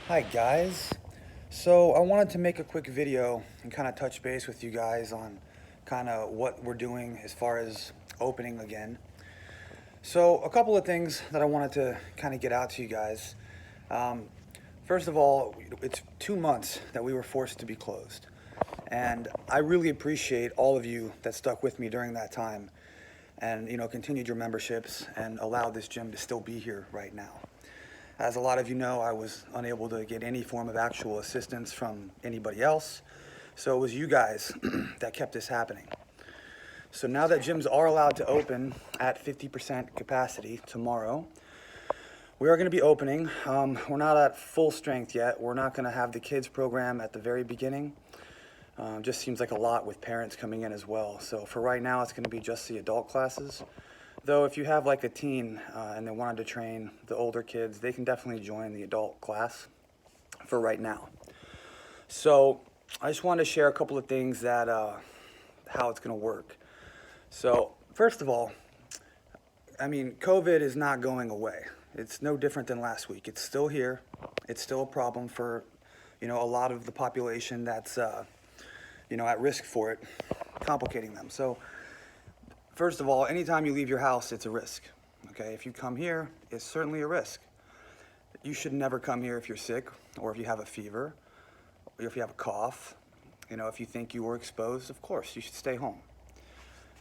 Hi guys. So I wanted to make a quick video and kind of touch base with you guys on kind of what we're doing as far as opening again. So a couple of things that I wanted to kind of get out to you guys. Um, First of all, it's 2 months that we were forced to be closed. And I really appreciate all of you that stuck with me during that time and, continued your memberships and allowed this gym to still be here right now. As a lot of you know, I was unable to get any form of actual assistance from anybody else. So it was you guys that kept this happening. So now that gyms are allowed to open at 50% capacity tomorrow, we are going to be opening. We're not at full strength yet. We're not going to have the kids program at the very beginning. Just seems like a lot with parents coming in as well. So for right now, it's going to be just the adult classes. Though if you have like a teen and they wanted to train the older kids, they can definitely join the adult class for right now. So I just wanted to share a couple of things that how it's going to work. So first of all, COVID is not going away. It's no different than last week. It's still here. It's still a problem for, a lot of the population that's, at risk for it, complicating them. So first of all, anytime you leave your house, it's a risk. Okay, if you come here, it's certainly a risk. You should never come here if you're sick or if you have a fever or if you have a cough. If you think you were exposed, of course, you should stay home.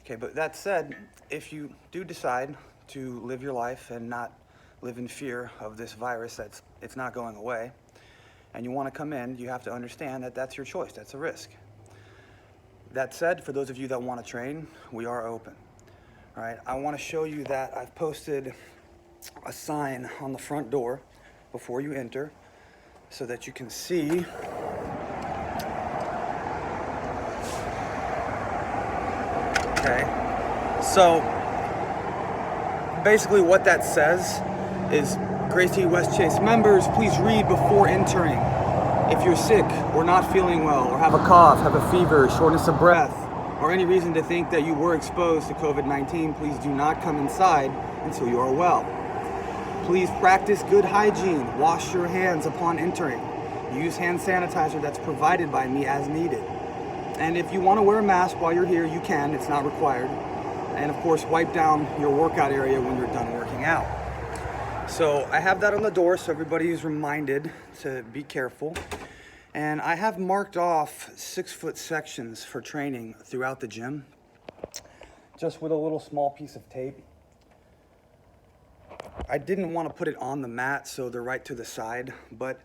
Okay, but that said, if you do decide to live your life and not live in fear of this virus it's not going away, and you want to come in, you have to understand that that's your choice, that's a risk. That said, for those of you that want to train, we are open. All right, I want to show you that I've posted a sign on the front door before you enter so that you can see. Okay, so basically what that says is, Gracie Westchase members, please read before entering. If you're sick or not feeling well or have a cough, have a fever, shortness of breath, or any reason to think that you were exposed to COVID-19, please do not come inside until you are well. Please practice good hygiene. Wash your hands upon entering. Use hand sanitizer that's provided by me as needed. And if you want to wear a mask while you're here, you can. It's not required. And of course, wipe down your workout area when you're done working out. So I have that on the door so everybody is reminded to be careful. And I have marked off 6-foot sections for training throughout the gym, just with a little small piece of tape. I didn't want to put it on the mat so they're right to the side, but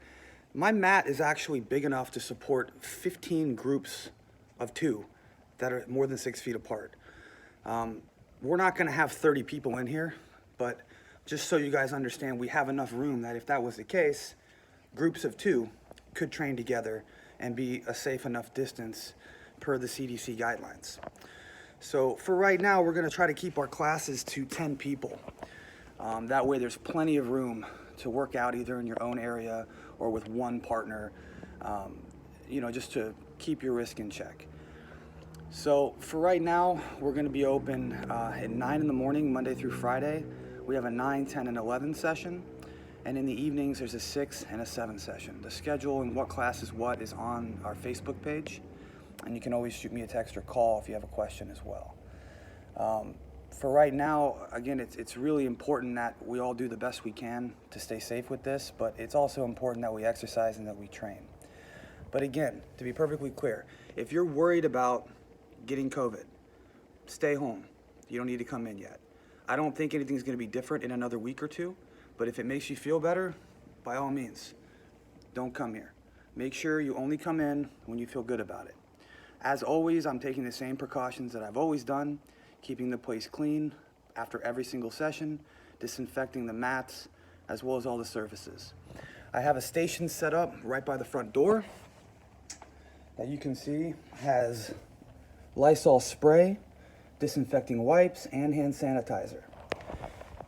my mat is actually big enough to support 15 groups of 2 that are more than 6 feet apart. We're not going to have 30 people in here, but just so you guys understand, we have enough room that if that was the case, groups of 2 could train together and be a safe enough distance per the CDC guidelines. So for right now, we're going to try to keep our classes to 10 people. That way there's plenty of room to work out either in your own area or with one partner, just to keep your risk in check. So for right now, we're going to be open at 9 in the morning, Monday through Friday. We have a 9, 10, and 11 session. And in the evenings, there's a 6 and a 7 session. The schedule and what class is what is on our Facebook page. And you can always shoot me a text or call if you have a question as well. For right now, again, it's really important that we all do the best we can to stay safe with this, but it's also important that we exercise and that we train. But again, to be perfectly clear, if you're worried about getting COVID, stay home. You don't need to come in yet. I don't think anything's going to be different in another week or 2, but if it makes you feel better, by all means, don't come here. Make sure you only come in when you feel good about it. As always, I'm taking the same precautions that I've always done, keeping the place clean after every single session, disinfecting the mats, as well as all the surfaces. I have a station set up right by the front door that you can see has Lysol spray, disinfecting wipes, and hand sanitizer.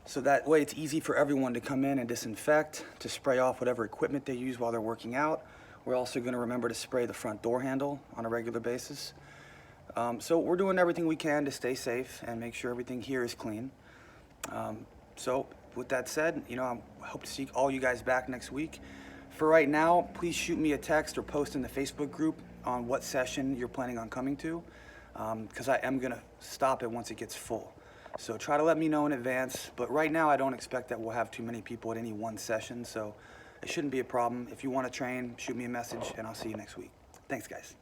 So that way it's easy for everyone to come in and disinfect, to spray off whatever equipment they use while they're working out. We're also going to remember to spray the front door handle on a regular basis. So we're doing everything we can to stay safe and make sure everything here is clean. So with that said, I hope to see all you guys back next week. For right now, please shoot me a text or post in the Facebook group on what session you're planning on coming to, because I am going to stop it once it gets full. So try to let me know in advance, but right now I don't expect that we'll have too many people at any one session, so it shouldn't be a problem. If you want to train, shoot me a message, and I'll see you next week. Thanks, guys.